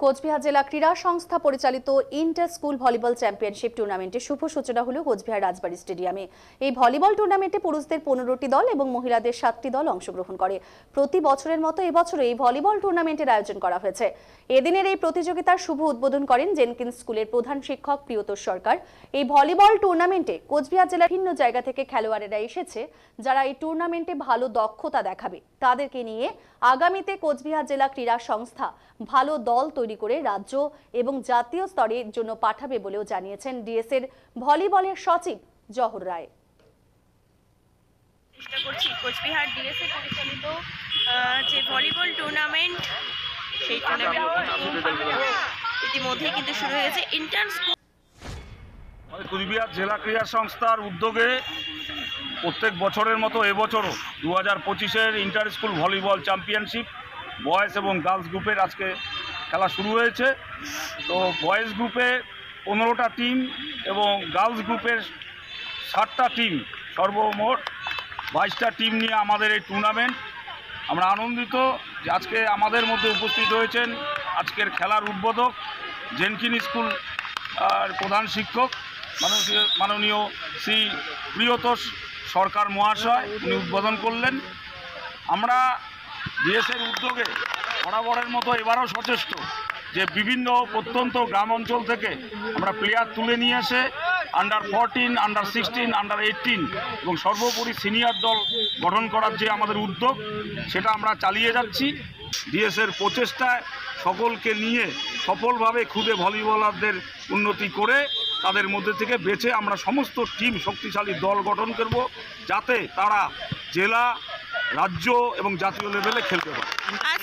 কোচবিহার জেলা ক্রীড়া সংস্থা পরিচালিত ইন্টার স্কুল ভলিবল চ্যাম্পিয়নশিপ টুর্নামেন্টের শুভ সূচনা হলো কোচবিহার রাজবাড়ী স্টেডিয়ামে। এই ভলিবল টুর্নামেন্টে পুরুষদের 15টি দল এবং মহিলাদের 7টি দল অংশগ্রহণ করে। প্রতি বছরের মতো এবছরও এই ভলিবল টুর্নামেন্টের আয়োজন করা হয়েছে। এদিনের এই প্রতিযোগিতার শুভ উদ্বোধন করেন জেনকিন্স স্কুলের প্রধান শিক্ষক প্রিয়তোষ সরকার। এই ভলিবল টুর্নামেন্টে কোচবিহার জেলার ভিন্ন জায়গা থেকে খেলোয়াড়েরা এসেছে, যারা এই টুর্নামেন্টে ভালো দক্ষতা দেখাবে। তাদেরকে নিয়ে আগামীতে কোচবিহার জেলা ক্রীড়া সংস্থা ভালো দল তৈরি করে রাজ্য এবং জাতীয় স্তরের জন্য পাঠাবে বলেও জানিয়েছেন ডিএস এর ভলিবলের সচিব জহর রায়। চেষ্টা করছি কোচবিহার ডিএস এ পরিচালিত যে ভলিবল টুর্নামেন্ট, সেই টুর্নামেন্ট ইতিমধ্যেই কিন্তু শুরু হয়েছে। ইন্টার স্কুল কোচবিহার জেলা ক্রীড়া সংস্থার উদ্যোগে প্রত্যেক বছরের মতো এবছরও 2025-এর inter school volleyball championship boys এবং গার্লস গ্রুপের আজকে খেলা শুরু হয়েছে। তো বয়েজ গ্রুপে 15টা টিম এবং গার্লস গ্রুপের 7টা টিম, সর্বমোট 22টা টিম নিয়ে আমাদের এই টুর্নামেন্ট। আমরা আনন্দিত যে আজকে আমাদের মধ্যে উপস্থিত হয়েছেন আজকের খেলার উদ্বোধক জেনকিন স্কুল আর প্রধান শিক্ষক মাননীয় শ্রী প্রিয়তোষ সরকার মহাশয়। উনি উদ্বোধন করলেন। আমরা ডিএসের উদ্যোগে বরাবরের মতো এবারও সচেষ্ট যে বিভিন্ন প্রত্যন্ত গ্রাম অঞ্চল থেকে আমরা প্লেয়ার তুলে নিয়ে এসে আন্ডার 14, আন্ডার 16, আন্ডার 18 এবং সর্বোপরি সিনিয়র দল গঠন করার যে আমাদের উদ্যোগ, সেটা আমরা চালিয়ে যাচ্ছি। ডিএসের প্রচেষ্টায় সকলকে নিয়ে সফলভাবে খুদে ভলিবলারদের উন্নতি করে তাদের মধ্যে থেকে বেছে আমরা সমস্ত টিম শক্তিশালী দল গঠন করব, যাতে তারা জেলা, রাজ্য এবং জাতীয় লেভেলে খেলতে পারে।